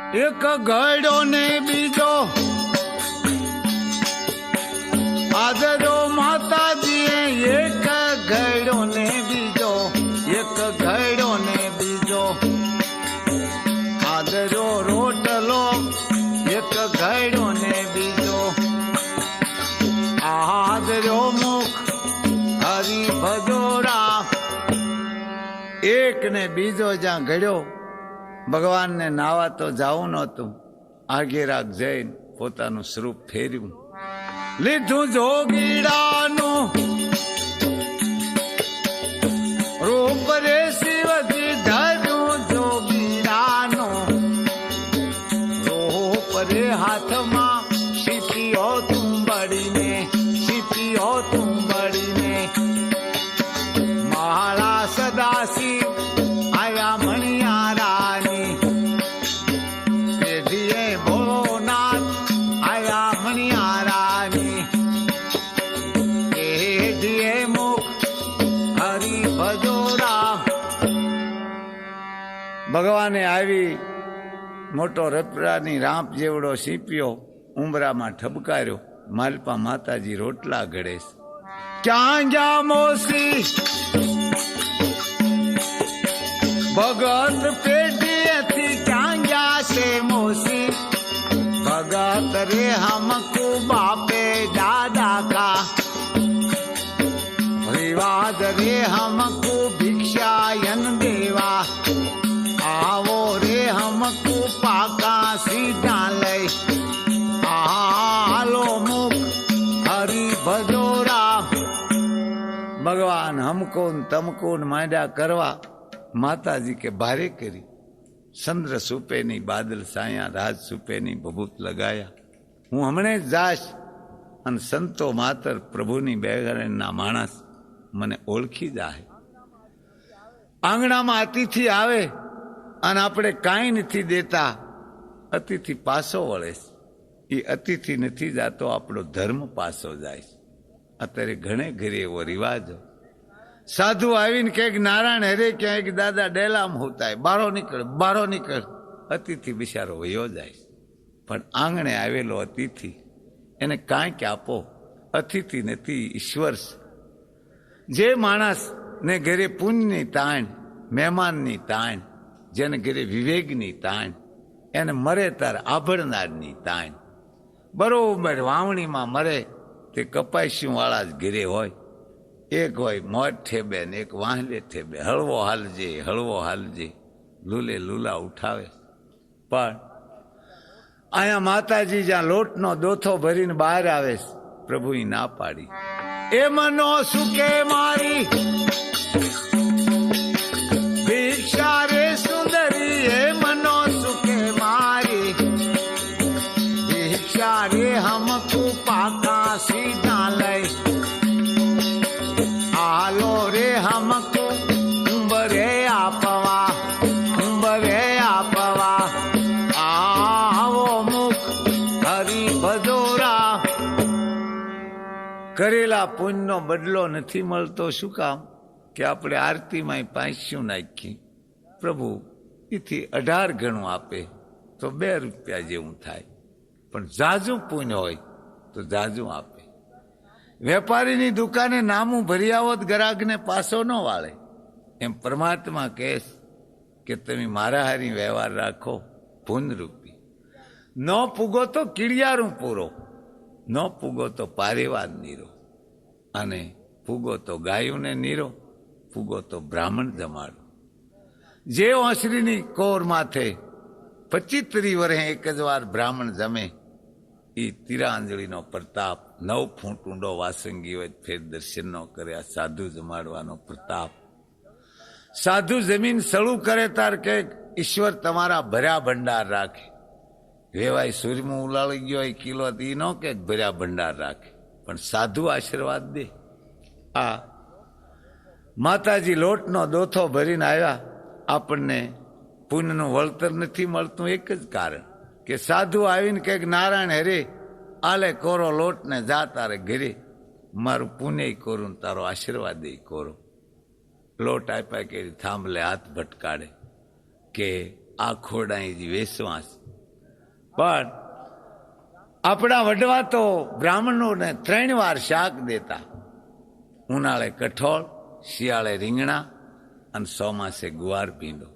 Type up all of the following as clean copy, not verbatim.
એક ઘડો ને બીજો આદરો માતાજીએ, એક ઘડો ને બીજો, એક ઘડો ને બીજો આદરો રોટલો, એક ઘડો ને બીજો આદરો મુખ હરી ભજોરા. એક ને બીજો જ્યાં ઘડ્યો, ભગવાનને નાવા તો જાવું નહોતું, આગેરાગ જઈને પોતાનું સ્વરૂપ ફેર્યું, લીધું જોગીડાનું રૂપ રે શિવજી, ધર્યું જોગીડાનું રૂપ રે, હાથમાં સીપીઓ તુંબડીને, સીપીઓ તુંબડીને માળા સદાશિવ આવ્યા મણિયારાની, પેઢીએ ભોળોનાથ આવ્યા મણિયારાની, પેઢીએ મુખ હરી ભજોરા. ભગવાને આવી મોટો રપરાની રાંપ જેવડો સીપ્યો ઉંબરામાં ઠબકાર્યો, માલપા માતાજી રોટલા ઘડે. ક્યાં જા મોસી ભગત પેટીએથી, ક્યાં જાશે મોસી ભગત રે, હમકુ બાપે દાદા કા વિવાદ રે, હમકુ ભિક્ષાયન દેવા આવો રે, હમકુ પાકા સીધા લઈ આલો મુખ હરી ભજોરા. ભગવાન હમકો તમકો માંડ્યા કરવા, માતાજી કે ભારે કરી, ચંદ્ર સુપે નહીં બાદલ સાયા, રાજ સુપે નહીં ભભૂત લગાયા, હું હમણે જ જાશ અને સંતો માતર પ્રભુની બેગરના માણસ મને ઓળખી જાય. આંગણામાં અતિથિ આવે અને આપણે કાંઈ નથી દેતા, અતિથિ પાછો વળે, એ અતિથિ નથી જાતો, આપણો ધર્મ પાછો જાય. અત્યારે ઘણે ઘરે એવો રિવાજ, સાધુ આવીને ક્યાંક નારાયણ હરે, ક્યાંક દાદા ડેલામ હોતા, બારો નીકળ, બારો નીકળ, અતિથિ બિચારો વયો જાય. પણ આંગણે આવેલો અતિથિ એને કાંઈક આપો. અતિથિ નથી, ઈશ્વર. જે માણસને ઘરે પુણ્યની તાણ, મહેમાનની તાણ, જેને ઘરે વિવેકની તાણ, એને મરે તાર આભળનારની તાણ. બરોબર વાવણીમાં મરે તે કપાસ્યું વાળા જ ઘરે હોય, એક હોય મોજ ઠેબે ને એક વાહલે ઠેબે, હળવો હાલજે, હળવો હાલજે, લૂલે લૂલા ઉઠાવે. પણ અહીંયા માતાજી જ્યાં લોટનો દોથો ભરીને બહાર આવે, પ્રભુએ ના પાડી. એ મનો સુકે મારી ભિક્ષા રે સુંદરી, એ મનો સુકે મારી ભિક્ષા રે, હમકુ પાકા સીધા લઈ આલો રે, હમકુ ઉંબરે આપવા, ઉંબરે આપવા આવો મુખ હરી ભજોરા. કરેલા પુણ્યનો બદલો નથી મળતો. શું કામ? કે આપણે આરતીમાં પાંચ્યું નાખી, પ્રભુ એથી 18 ગણું આપે તો 2 રૂપિયા જેવું થાય, પણ જાજુ પુણ્ય હોય તો જાજુ આપે. વેપારીની દુકાને નામું ભરી આવો ગ્રાહકને પાછો ન વાળે, એમ પરમાત્મા કહે કે તમે મારા હારી વ્યવહાર રાખો, પુનરૂપી. ન પૂગો તો કીડિયારું પૂરો, ન પૂગો તો પારેવાદ નીરો, અને પૂગો તો ગાયુંને નીરો, પૂગો તો બ્રાહ્મણ જમાડો. જે ઓસરીની કોર માથે 25 વર્ષે એક જ વાર બ્રાહ્મણ જમે, એ તિરાંજળીનો પ્રતાપ. 9 ફૂટ ઊંડો વાસંગી હોય ફેર દર્શન ન કર્યા, સાધુ જમાડવાનો પ્રતાપ. સાધુ જમીન સળું કરે તાર કે ઈશ્વર તમારા ભર્યા ભંડાર રાખે. વેવાય સૂર્યમાં ઉલાળી ગયો એ કિલો એ ન કે ભર્યા ભંડાર રાખે, પણ સાધુ આશીર્વાદ દે. આ માતાજી લોટનો દોથો ભરીને આવ્યા. આપણને પુણ્યનું વળતર નથી મળતું, એક જ કારણ કે સાધુ આવીને કંઈક નારાયણ હરે આલે કોરો લોટ ને જા તારે ઘરે, મારું પુણ્ય કોરું તારો આશીર્વાદ કોરો. લોટ આપ્યા કે થાંભલે હાથ ભટકાડે કે આ ખોડાઈ વેસવાસ પણ આપણા વડવા તો બ્રાહ્મણોને 3 વાર શાક દેતા. ઉનાળે કઠોળ, શિયાળે રીંગણા અને ચોમાસે ગુવાર ભીંડો.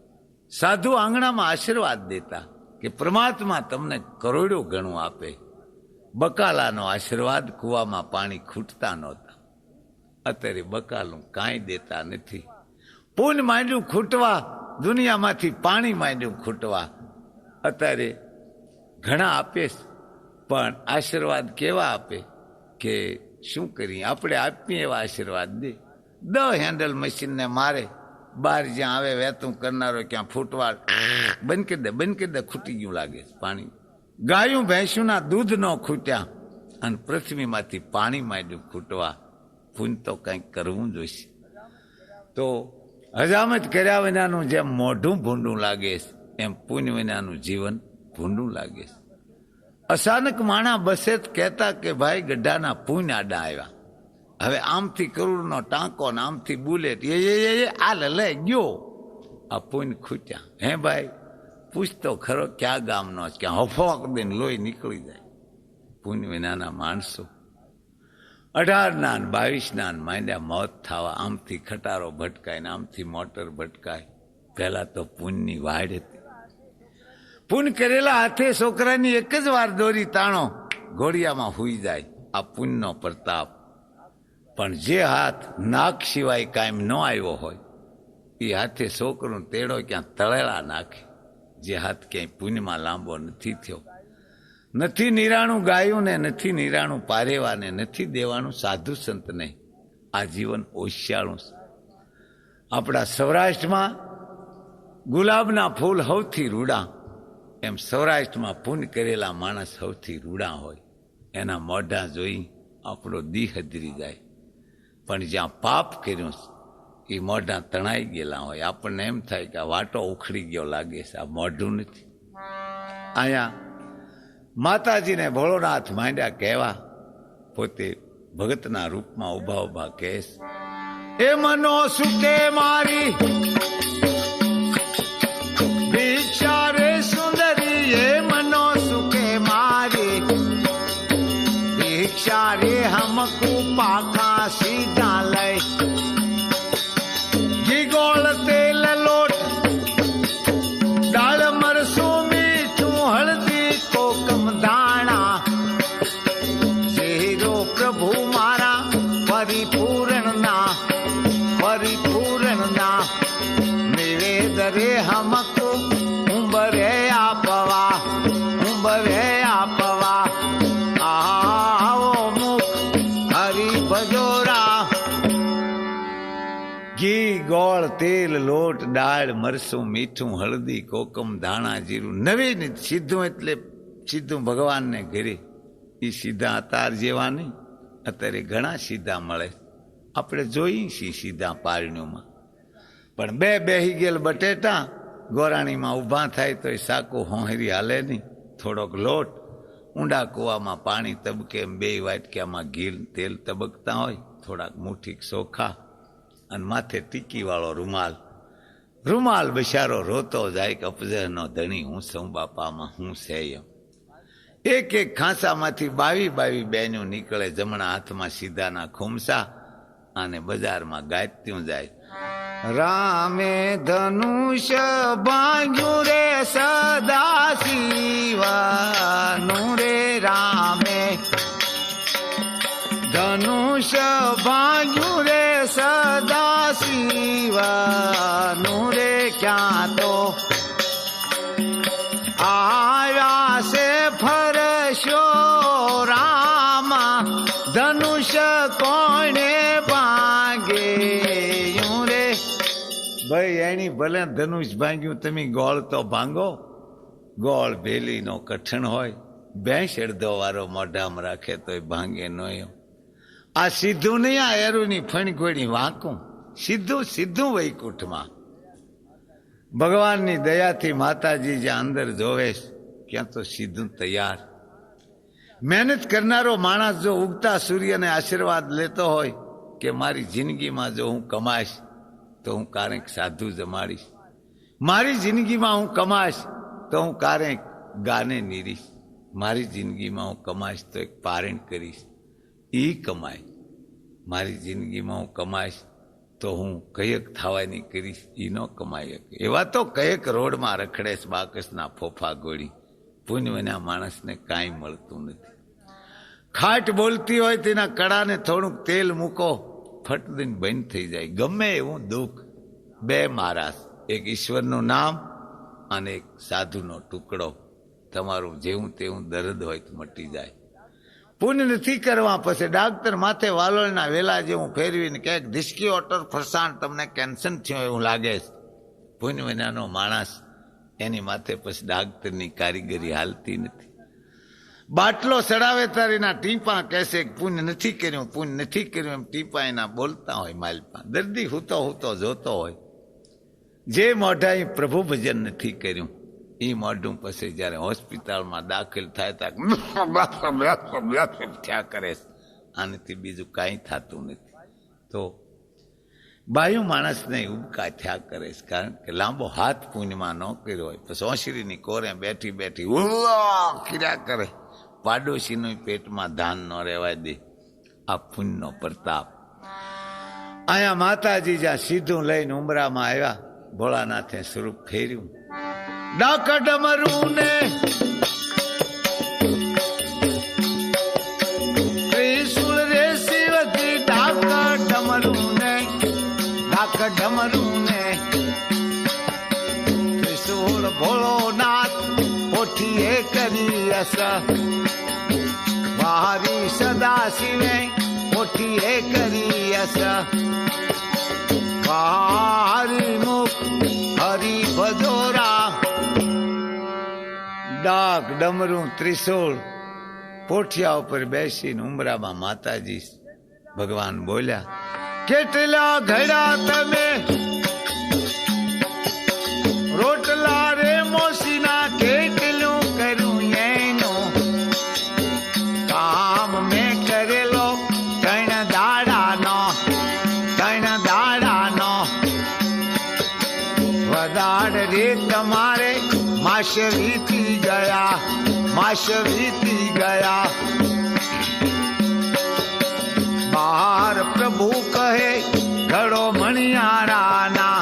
સાધુ આંગણામાં આશીર્વાદ દેતા કે પરમાત્મા તમને કરોડો ગણું આપે. બકાલાનો આશીર્વાદ, કૂવામાં પાણી ખૂટતા નહોતા. અત્યારે બકાલું કાંઈ દેતા નથી. પૂન માંડ્યું ખૂટવા, દુનિયામાંથી પાણી માંડ્યું ખૂટવા. અત્યારે ઘણા આપે પણ આશીર્વાદ કેવા આપે કે શું કરીએ? આપણે આપીએ એવા આશીર્વાદ દે. 10 હેન્ડલ મશીનને મારે, બહાર જ્યાં આવે વેતું કરનારો ક્યાં ફૂટવા બંધ કરી દે, ખૂટી ગયું લાગે પાણી. ગાયું ભેંસુના દૂધ ન ખૂટ્યા અને પૃથ્વીમાંથી પાણી માંડ્યું ખૂટવા. પૂન તો કંઈક કરવું જોઈશે. તો હજામત કર્યા વિનાનું જેમ મોઢું ભૂંડું લાગે એમ પૂન વિનાનું જીવન ભૂંડું લાગે. અચાનક માણા બસે જ કહેતા કે ભાઈ ગઢાના પૂન આડા આવ્યા. હવે આમથી કરોડનો ટાંકો ને આમથી બુલેટ આ લે ગયો. આ પૂન ખૂટ્યા. હે ભાઈ પૂછતો ખરો ક્યાં ગામનો, ક્યાં હફોક દઈને લોહી નીકળી જાય. પૂન વિનાના માણસો 18ના 22ના માંડ્યા મોત થવા. આમથી ખટારો ભટકાય ને આમથી મોટર ભટકાય. પહેલા તો પૂનની વાડ હતી. પૂન કરેલા હાથે છોકરાની એક જ વાર દોરી તાણો, ઘોડિયામાં હુઈ જાય. આ પૂનનો પ્રતાપ. પણ જે હાથ નાક સિવાય કાયમ ન આવ્યો હોય એ હાથે છોકરું તેડો ક્યાં તળેલા નાખે. જે હાથ ક્યાંય પૂનમાં લાંબો નથી થયો. નથી નિરાણું ગાયું ને નથી નિરાણું પારેવાને, નથી દેવાનું સાધુ સંતને. આ જીવન ઓશિયાળું છે. આપણા સૌરાષ્ટ્રમાં ગુલાબના ફૂલ સૌથી રૂડા, એમ સૌરાષ્ટ્રમાં પૂન કરેલા માણસ સૌથી રૂડા હોય. એના મોઢા જોઈ આપણો દી હદરી જાય. પણ જ્યાં પાપ કર્યું એ મોઢા તણાઈ ગયેલા હોય. આપણને એમ થાય કે આ વાટો ઉખડી ગયો લાગે છે, આ મોઢું નથી. અહીંયા માતાજીને ભોળોનાથ માંડ્યા કહેવા. પોતે ભગતના રૂપમાં ઉભા ઉભા કહેશ, એ મનો સુકે મારી ભિક્ષા રે સુંદરી, એ મનો સુકે મારી ભિક્ષા રે હમકુ પાખા સીધા લઈ. ઘી ગોળ તેલ લોટ દાળ મરસું મીઠું હળદી કોકમ દાણા, શેરો પ્રભુ મારા પરિપૂર્ણના નિવેદ રે હમકો ઉંબરે આપવા, ઉંબરે આપવા. આવો મુખ હરી ભજોરા. ઘી ગોળ તેલ લોટ દાળ મરસું મીઠું હળદી કોકમ ધાણા જીરું. નવીન સીધું એટલે સીધું ભગવાનને ઘરે. એ સીધા અતાર જેવા નહીં. અત્યારે ઘણા સીધા મળે. આપણે જોઈએ છીએ સીધા પારણીઓમાં. પણ બેહી ગયેલ બટેટા ગોરાણીમાં ઊભા થાય તો એ સાકું હોંહરી હાલે નહીં. થોડોક લોટ, ઊંડા કૂવામાં પાણી તબકે એમ 2 વાટક્યામાં ઘી તેલ તબકતા હોય. થોડાક મુઠ્ઠીક ચોખા અને માથે ટીકીવાળો રૂમાલ બિચારો રોતો જાય કે અપજરનો ધણી હું સૌ બાપામાં હું છે એમ. એક ખાંસામાંથી 22 બેનું નીકળે. જમણા હાથમાં સીધાના ખુમસા અને બજારમાં ગાયત્યું જાય. રામે ધનુષ ભાંગ્યું રે સદા શિવાનું રે, રામે ધનુષ ભાંગ્યું રે સદા શિવાનું રે. ક્યાં તો આવ્યા છે ફરશો રામા, ધનુષ કોણે ભાંગે રે. ભાઈ એની ભલે ધનુષ ભાંગ્યું, તમે ગોળ તો ભાંગો. ગોળ ભેલીનો કઠણ હોય. ભેંસ અડધો વારો મોઢામાં રાખે તો ભાંગે નહીં. આ સીધું નહીં, આ એરુની ફણઘોડી વાંકું. સીધું વૈકુંઠમાં. ભગવાનની દયાથી માતાજી જ્યાં અંદર જોવે ક્યાં તો સીધું તૈયાર. મહેનત કરનારો માણસ જો ઉગતા સૂર્યને આશીર્વાદ લેતો હોય કે મારી જિંદગીમાં જો હું કમાઈશ તો હું કારેક સાધુ જમાડીશ, મારી જિંદગીમાં હું કમાઈશ તો હું કારેક ગાને નીરીશ. મારી જિંદગીમાં હું કમાઈશ તો એક પારણ કરીશ, એ કમાય. મારી જિંદગીમાં હું કમાઈશ તો હું કયક થવાની કરીશ, એ ન કમાઈ શકે. એવા તો કયક રોડમાં રખડેશ બાકસના ફોફા ગોળી. પુણ્યના માણસને કાંઈ મળતું નથી. ખાટ બોલતી હોય તેના કડાને થોડુંક તેલ મૂકો, ફટ દઈને બંધ થઈ જાય. ગમે એવું દુઃખ, બે મારાસ, એક ઈશ્વરનું નામ અને એક સાધુનો ટુકડો. તમારું જેવું તેવું દર્દ હોય તો મટી જાય. પુણ્ય નથી કરવા પછી ડાક્ટર માથે વાલોળના વેલા જેવું ફેરવીને ક્યાંક ધિસકી ઓટર ફરસાણ તમને કેન્સર થયો એવું લાગે છે. પુણ્ય વિનાનો માણસ એની માથે પછી ડાક્ટરની કારીગરી હાલતી નથી. બાટલો સડાવે તારીના ટીપા કહેશે પુણ્ય નથી કર્યું, પુણ્ય નથી કર્યું, એમ ટીપા એના બોલતા હોય માલપા. દર્દી હૂતો હૂતો જોતો હોય. જે મોઢાએ પ્રભુ ભજન નથી કર્યું એ મોઢું પછી જયારે હોસ્પિટલમાં દાખલ થાય ત્યાં કરે. આનાથી બીજું કાંઈ થતું નથી. તો બાયું માણસને ઉબકા થયા કરે છે, કારણ કે લાંબો હાથ પુણ્યમાં ન કર્યો હોય પછી ઓસરીની કોરે બેઠી બેઠી કર્યા કરે. પાડોશીનું પેટમાં ધાન ન રહેવા દે. આ પુણ્યનો પ્રતાપ. અહીંયા માતાજી જ્યાં સીધું લઈને ઉમરામાં આવ્યા, ભોળાનાથે સ્વરૂપ ફેર્યું. ડાકા ડમરું ને ત્રિશુળ રે શિવજી, ડાકા ડમરું ને, ડાકા ડમરું ને ત્રિશુળ ભોળોનાથ પોઠીએ કરી અસ. વારી સદા શિવે પોઠીએ કરી અસ. વારી મુખ હરી ભજોરા. ડાક ડમરું ત્રિશૂળ પોઠિયા ઉપર બેસીને ઉમરામાં માતાજી ભગવાન બોલ્યા, કેટલા ઘડા તમે રોટલા રે મોસીના, કેટલું કર્યું એનું કામ મેં કરેલો ત્રણ દાડાનો, ત્રણ દાડાનો. વધાડ રે તમારે માસ વીતી ગયા, માસ વીતી ગયા. બહાર પ્રભુ કહે ઘડો મણિયારાના,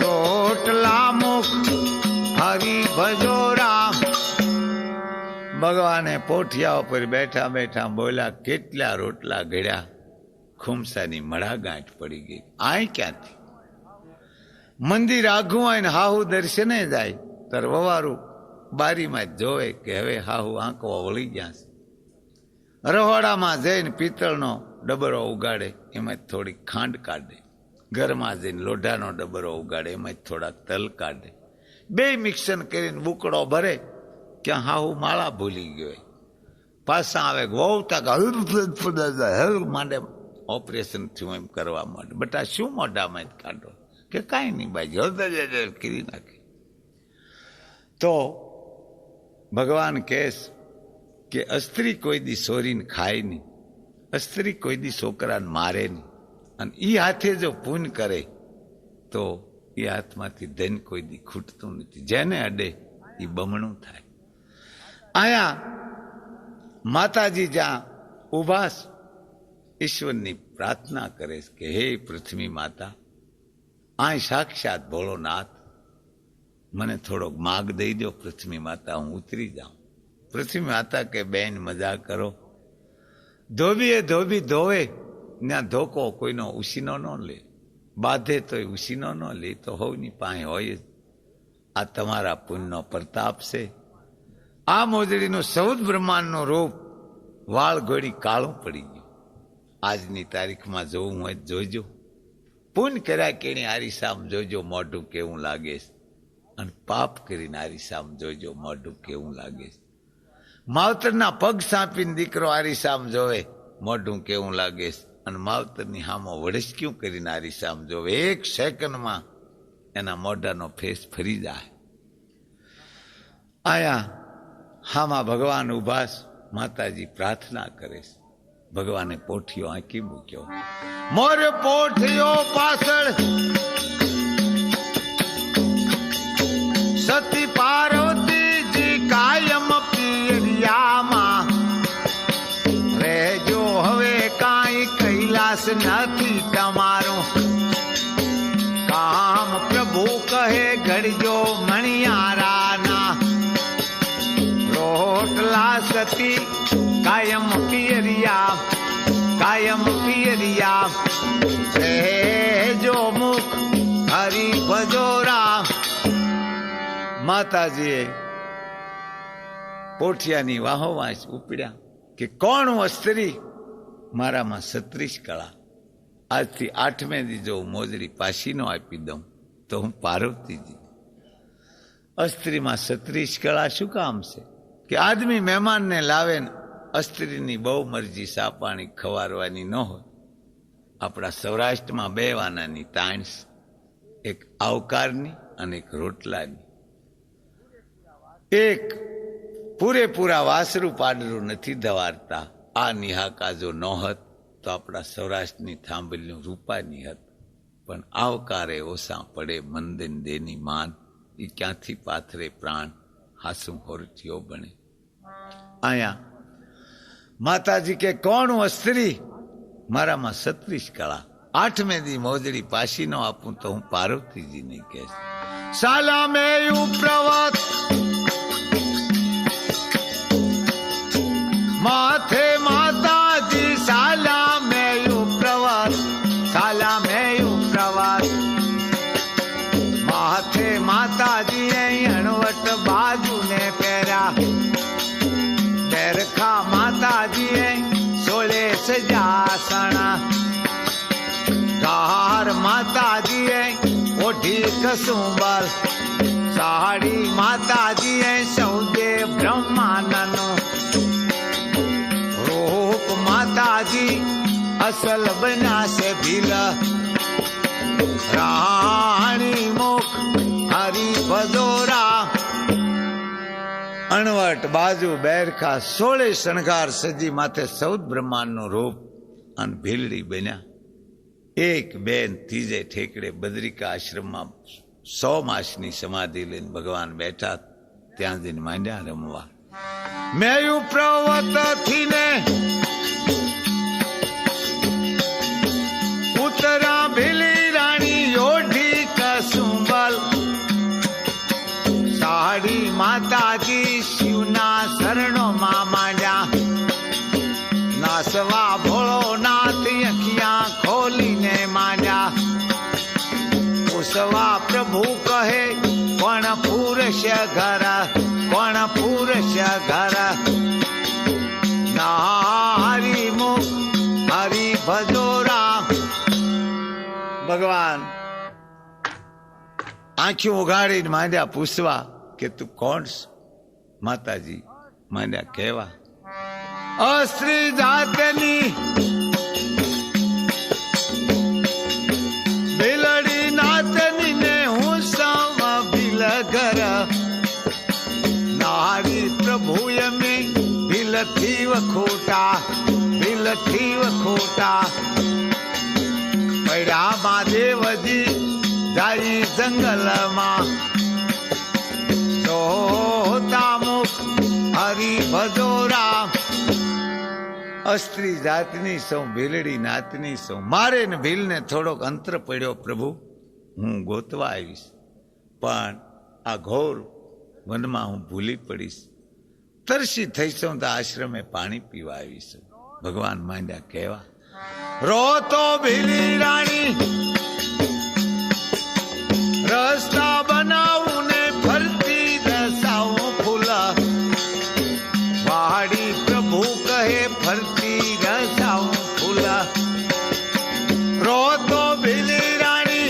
રોટલા મુખ હરી ભજોરા. ભગવાને પોઠિયા ઉપર બેઠા બેઠા બોલ્યા, કેટલા રોટલા ઘડ્યા. ખુમસાની મડાગાંઠ પડી ગઈ. આય ક્યાંથી? મંદિર આઘું હોય ને હાહુ દર્શને જાય તાર વવારું બારીમાં જ જોવે કે હવે હાહુ આંકવા વળી ગયા છે. રહોડામાં જઈને પિત્તળનો ડબરો ઉગાડે, એમાં થોડી ખાંડ કાઢે. ઘરમાં જઈને લોઢાનો ડબરો ઉગાડે, એમાં થોડા તલ કાઢે. બે મિક્સન કરીને બુકડો ભરે. ક્યાં હાહુ માળા ભૂલી ગયો, પાછા આવે વહુતા માંડે. ઓપરેશન થયું એમ કરવા માંડે. બટા શું મોઢામાં જ કાઢો કે કાંઈ નહીં ભાઈ, કરી નાખે. તો ભગવાન કહેશ કે અસ્ત્રી કોઈ દી સોરીને ખાય નહીં, અસ્ત્રી કોઈ દી છોકરાને મારે નહીં. અને એ હાથે જો પુણ્ય કરે તો એ હાથમાંથી ધન કોઈ દી ખૂટતું નથી. જેને અડે એ બમણું થાય. અહીંયા માતાજી જ્યાં ઉભાસ ઈશ્વરની પ્રાર્થના કરે છે કે હે પૃથ્વી માતા, આ સાક્ષાત ભોળોનાથ, મને થોડોક માગ દઈ દો પૃથ્વી માતા, હું ઉતરી જાઉં. પૃથ્વી માતા કે બેન મજા કરો. ધોબીએ ધોબી ધોવે, ત્યાં ધોકો કોઈનો ઉસીનો ન લે. બાંધે તો ઉસીનો ન લે, તો હોવની પાસે હોય જ. આ તમારા પુણ્યનો પ્રતાપ છે. આ મોજડીનું સૌદ બ્રહ્માંડનું રૂપ વાળ ઘોડી કાળું પડી ગયું. આજની તારીખમાં જોવું હોય જોજો. પુણ્ય કર્યા કેણી આરીસામ જોજો મોઢું કેવું લાગે છે, અને પાપ કરીને આરીસામ જોજો મોઢું કેવું લાગે છે. માવતરના પગ સાંપીને દીકરો આરીસામ જોવે મોઢું કેવું લાગે છે, અને માવતરની હામો વડસ્ક્યું કરીને આરીસામ જોવે. એક સેકન્ડમાં એના મોઢાનો ફેસ ફરી જાય. આયા હામાં ભગવાન ઉભાસ માતાજી પ્રાર્થના કરે છે. ભગવાને પોઠિયો આંકી મૂક્યો. મોર પોઠિયો પાછળ સતી પાર્વતીજી કાયમ કહે ઘડજો મણિયારાના, રોટલા સતી કાયમ પિયરિયા, કાયમ પિયરિયા, રહેજો મુખ હરી ભજોરા. માતાજીએ પોઠિયાની વાહોવાસ ઉપડ્યા કે કોણ અસ્ત્રી, મારામાં 36 કળા. આજથી 8મે દી જો મોજડી પાછી ન આપી દઉં તો હું પાર્વતીજી. અસ્ત્રીમાં 36 કળા શું કામ છે? કે આદમી મહેમાનને લાવે ને અસ્ત્રીની બહુ મરજી સા પાણી ખવારવાની ન હોય. આપણા સૌરાષ્ટ્રમાં 2 વાનાની તાણ, એક આવકારની અને એક રોટલાની. એક પૂરેપૂરા વાસરું પાડરું નથી ધવારતા. આ નિહાકા જો ન હોત તો આપણા સૌરાષ્ટ્રની થાંભલીનું રૂપાની હત. પણ આવકારે ઓસા પડે મંદિન દેની માન, એ ક્યાંથી પાથરે પ્રાણ હાસું હોરઠીઓ બને. અહીંયા માતાજી કે કોણ અસ્ત્રી, મારામાં 36 કળા. 8મે દી મોજડી પાછી ન આપું તો હું પાર્વતીજીને કહેશ. સાલા મેયુ પ્રવત માથે માતાજી, સાલા મેયુ પ્રવત, સાલા મેયુ પ્રવત માથે માતાજી અણવટ બાજુને પહેર્યા. બેરખા માતાજીએ 16 સજાસણા, ધાર માતાજીએ ઓઢી કસુંબર, સાડી માતાજીએ સૌદે બ્રહ્માનંદનું, રૂપ માતાજી અસલ બનાશે ભીલ, રાણી મુખ હરી ભજોરા. અણવટ બાજુ બેરખા 16 શણગાર સજી, માથે 14 બ્રહ્માંડનું રૂપ અને ભીલડી બન્યા. 1, 2, 3 ઠેકડે બદ્રિકા આશ્રમમાં 100 માસની સમાધિ લઈને ભગવાન બેઠા. ત્યાં જઈને માંડ્યા રમવા. મેયુ પ્રવત થીને ઉતરા ભીલી રાણી યોઢી કસુંબલ, સાડી માતાજી શિવના શરણોમાં માંડ્યા. નાસવા ભોળોનાથ અખિયા ખોલીને માંડ્યા. પૂછવા પ્રભુ કહે કોણ પુરુષ ઘર, કોણ પુરુષ ઘર, નારી મુખ હરી ભજોરા. ભગવાન આંખી ઉઘાડીને માંડ્યા પૂછવા કે તું કોણ? માતાજી માંડ્યા કહેવા, અસ્ત્રી જાતની ભીલડી નાતની ને હું સમ ભીલ ઘર, નારી પ્રભુ એમે ભીલથી વખોટા, ભીલથી વખોટા. પડ્યા મહાદેવજી જાય જંગલમાં, જોતા મુખ હરી ભજોરા. અસ્ત્રી જાતની સૌ ભીલડી નાતની સૌ, મારે ને ભીલને થોડોક અંતર પડ્યો પ્રભુ, હું ગોતવા આવીશ. પણ આ ઘોર વનમાં હું ભૂલી પડીશ. તરસી થઈશું તો આશ્રમે પાણી પીવા આવીશું. ભગવાન માંડ્યા કહેવા, રો તો ભીલી રાણી રસ્તા બનાવું ને ફરતી રસાવું ફૂલા, વાડી પ્રભુ કહે ફરતી રસાવું ફૂલા. રો તો ભીલી રાણી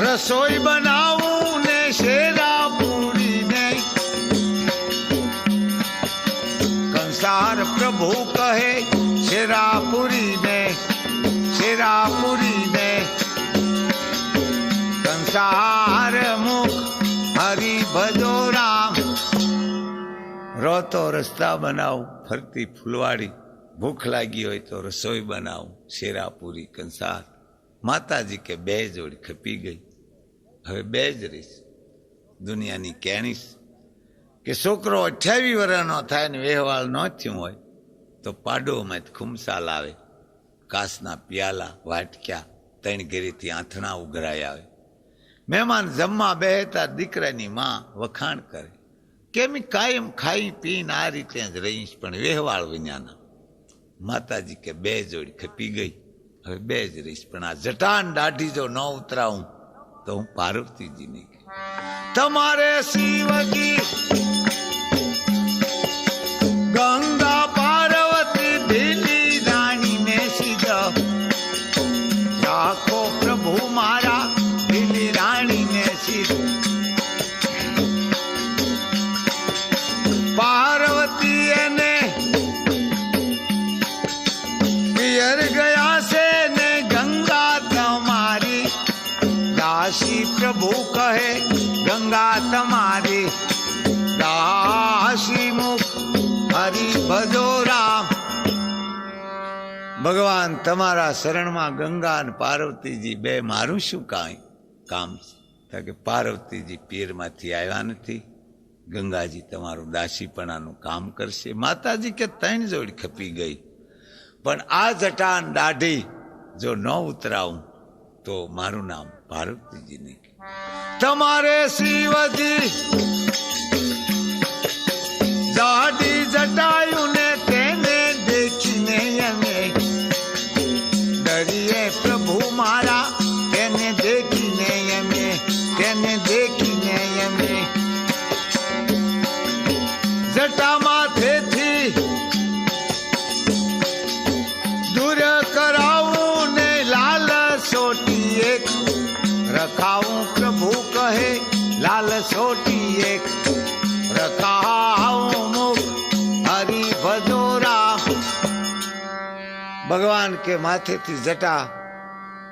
રસોઈ બનાવું ને શેરા પૂરી ને, કંસાર પ્રભુ કહે શેરા પૂરી ને, શેરા પૂરી ને. કંસાર મુખ હરી ભજોરા. રોતો રસ્તા બનાવું ફરતી ફૂલવાડી, ભૂખ લાગી હોય તો રસોઈ બનાવું શેરાપુરી કંસાર. માતાજી કે 2 જોડી ખપી ગઈ, હવે 2 જ રહીશ. દુનિયાની કેણીશ કે છોકરો 28 વર્ષનો થાય ને વેહવાળ ન થયું હોય તો પાડોમાં ખુમસા લાવે, કાસના પિયાલા વાટક્યા ત્રણ ઘેરીથી આંથણા ઉઘરાઈ આવે. મહેમાન જમવા બેહતા દીકરાની માં વખાણ કરે, કેમ કાયમ ખાઈ પીને આ રીતે જ રહીશ, પણ વ્યવહાર વિનાના. માતાજી કે બે જોડી ખપી ગઈ, હવે બે જ રહીશ, પણ આ જટાન દાઢી જો ન ઉતરાવું તો હું પાર્વતીજી નહીં. તમારે શિવજી ગંગા પાર્વતી ભીલી રાણી ને સીધા રાખો પ્રભુ મારા ભીલી રાણી ને સીધા. પાર્વતી એને પિયર ગયા છે ને ગંગા તમારી દાસી પ્રભુ કહે ગંગા તમારી દાસી મુખ હરી ભજો રામ. ભગવાન તમારા શરણમાં ગંગા અને પાર્વતીજી બે મારું શું કામ છે કે પાર્વતીજી પિયરમાંથી આવ્યા નથી, ગંગાજી તમારું દાસીપણાનું કામ કરશે. માતાજી કે ત્રણ જોડી ખપી ગઈ, પણ આ જટાન દાઢી જો ન ઉતરાવું તો મારું નામ પાર્વતીજી નહીં. તમારે શિવજી દાઢી જટાયું ને તેને દેખીને અમે ડરીએ પ્રભુ મારા, તેને દેખીને અમે, તેને દેખીને અમે જટા માથેથી દૂર કરાવું ને લાલ સોટી એક રખાવું પ્રભુ કહે લાલ સોટી એક રખાવું મુખ હરી ભજો રામ. ભગવાન કે માથેથી જટા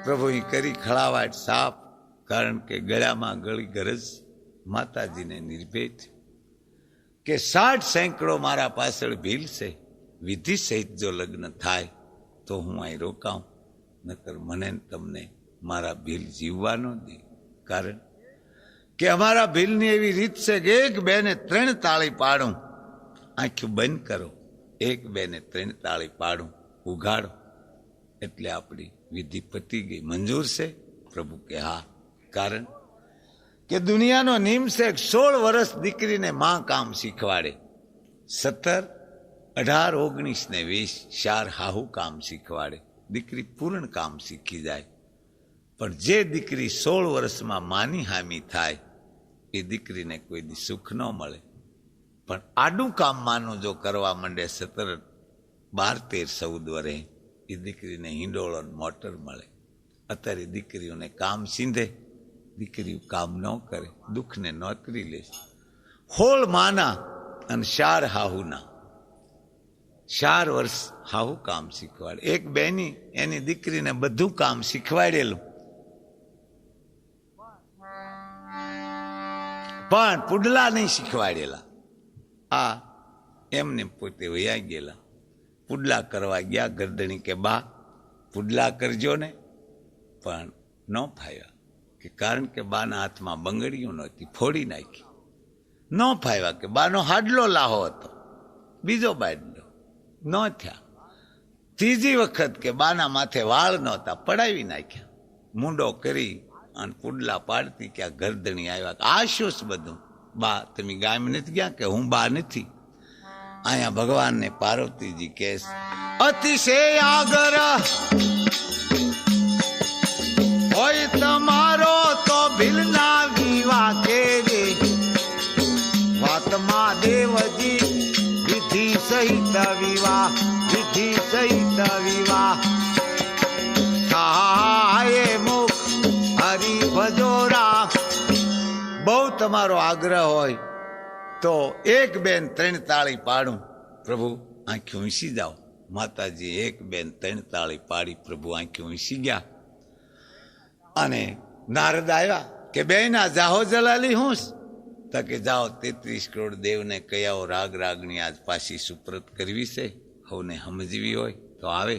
પ્રભુ કરી ખળાવાટ સાફ, કારણ કે ગળામાં ગળી ગરજ માતાજીને નિર્ભેટ કે 60 સેંકડો મારા પાછળ ભીલ છે, વિધિ સહિત જો લગ્ન થાય તો હું અહીં રોકાઉં, નકર મને તમને મારા ભીલ જીવવાનો દે. કારણ કે અમારા ભીલની એવી રીત છે કે એક બેને 3 તાળી પાડું, આંખું બંધ કરો, એક બેને 3 તાળી પાડું, ઉઘાડો એટલે આપણી વિધિ પતી ગઈ. મંજૂર છે? પ્રભુ કે હા. કારણ કે દુનિયાનો નિયમ છે 16 વર્ષ દીકરીને માં કામ શીખવાડે, 17, 18, 19 ને 20 4 હાહુ કામ શીખવાડે, દીકરી પૂર્ણ કામ શીખી જાય. પણ જે દીકરી 16 વર્ષમાં માની હામી થાય એ દીકરીને કોઈ દી સુખ ન મળે. પણ આડું કામ માનું જો કરવા માંડે 17, 12, 13, 14 વરે એ દીકરીને હિંડોળો મોટર મળે. અત્યારે દીકરીઓને કામ સીંધે, દીકરીઓ કામ ન કરે, દુઃખને નોતરી લે. હોળ માના અને 4 હાહુના 4 વર્ષ હાહુ કામ શીખવાડે. એક બેની એની દીકરીને બધું કામ શીખવાડેલું, પણ પુડલા નહીં શીખવાડેલા. આ એમને પોતે વયા ગયેલા, પુડલા કરવા ગયા. ગરદણી કે બા પુડલા કરજો ને, પણ ન ફાવ્યા. કે કારણ કે બાના હાથમાં બંગડીઓ નહોતી, ફોડી નાખી. ન ફાવ્યા કે બાનો હાડલો લાહો હતો, બીજો બાડલો ન થયા. ત્રીજી વખત કે બાના માથે વાળ નહોતા, પડાવી નાખ્યા. મૂંડો કરી અને પુડલા પાડતી કે આ ગરદણી આવ્યા. આ શું બધું? બા તમે ગામ નથી ગયા? કે હું બા નથી. અહીંયા ભગવાનને પાર્વતીજી કહે અતિશય આગ્રહ હોય તમારો તો ભીલના વિવાહ કે રે, વાતમાં દેવજી વિધિ સહિત વિવાહ, વિધિ સહિત વિવાહ થાય મુખ હરી ભજો રામ. બહુ તમારો આગ્રહ હોય તો એક બેન 3 તાળી પાડું, પ્રભુ આંખી ઊંસી જાઓ. માતાજી એક બેન 3 તાળી પાડી, પ્રભુ આંખી ઊંસી ગયા. અને નારદ આવ્યા કે બેના જાહો જલાલી હુંસ, તો કે જાઓ 33 કરોડ દેવને કયાઓ રાગ રાગણી આજ પાછી સુપ્રત કરવી છે, હવને સમજવી હોય તો આવે.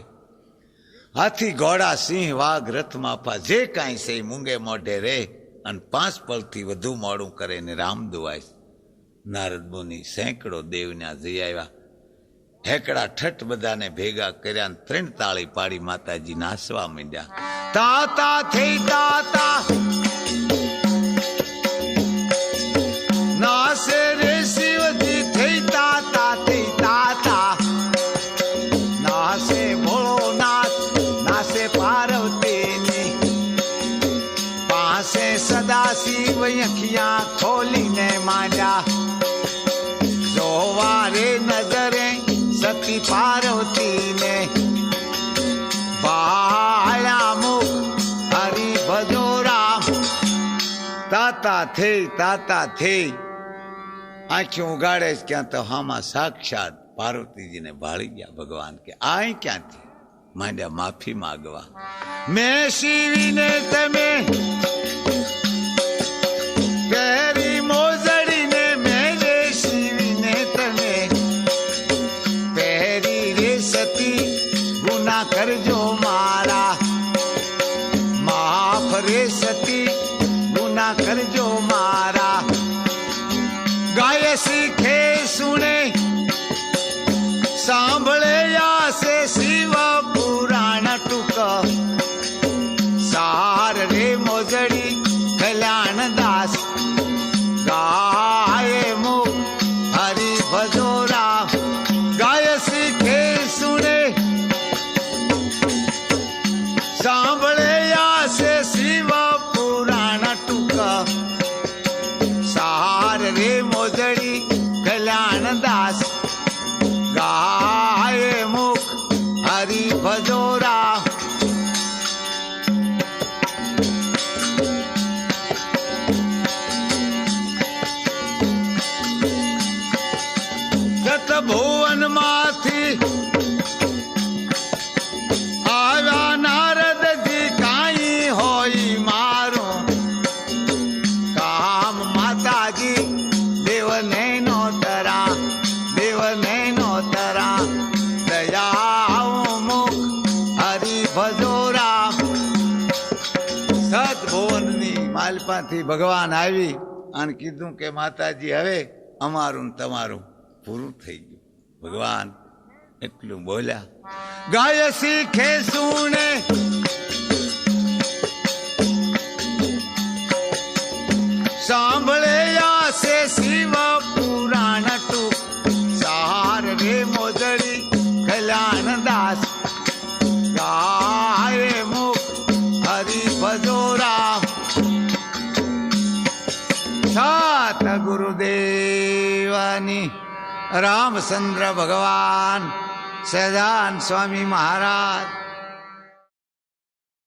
હાથી ઘોડા સિંહ વાઘ રથ માફા જે કાંઈ છે મૂંગે મોઢે રે, અને 5 પળથી વધુ મોડું કરે ને રામ દુવાય. નારદ મુનિ સેંકડો દેવને જઈ આવ્યા, હેકડા ઠઠ બધાને ભેગા કર્યા, 3 તાળી પાડી માતાજી નાસવા માંડ્યા. તાતા થઈ તાતા નાસે રે શિવજી થઈ તાતા થઈ તાતા નાસે ભોળોનાથ નાસે પાર્વતીની પાસે સદા શિવ અખિયા ખોલીને માંડ્યા જોવા રે નજરે સતી પાર્વતીને ભાળ્યા મુખ હરિ ભજો રામ તાતા થઈ આંખી ઉગાડે ક્યાં તો હામાં સાક્ષાત પાર્વતીજીને ભાળી ગયા ભગવાન કે આ ક્યાંથી માંડ્યા માફી માગવા મેં શિવીને તમે પહેરી મોજડીને મેં રે શિવીને તમે પહેરી રે સતી ગુના કરજો મારા માફ રે સતી ગુના કરજો મારા ગાય શીખે સુણે સાંભળે આસે શિવ પુરાણ ટૂંક સાર રે મોજડી કલ્યાણ દાસ ગાય મુખ હરિ ભજો રામ ગાય શીખે સુણે સાંભળે આસે શિવ પુરાણ ટૂંક સાર રે મોજડી કલ્યાણ દાસ ગાય મુખ હરિ ભજો રામ જત ભુવન માંથી આવ્યા નારદજી કાંઈ હોય મારો કામ માતાજી દેવને નો તરા દયા મુખ હરિ ભજો રામ સતભુવનની માલપાથી ભગવાન આવી અને કીધું કે માતાજી હવે અમારું ને તમારું પૂરું થઈ ગયું ભગવાન એટલું બોલ્યા ગાય શીખે સુને સાંભળે આસે શિવ પુરાણ ટૂંક સાર રે મોજડી કલ્યાણ દાસ ગાય મુખ હરિ ભજો રામ સાત ગુરુદેવાની રામચંદ્ર ભગવાન સહજાનંદ સ્વામી મહારાજ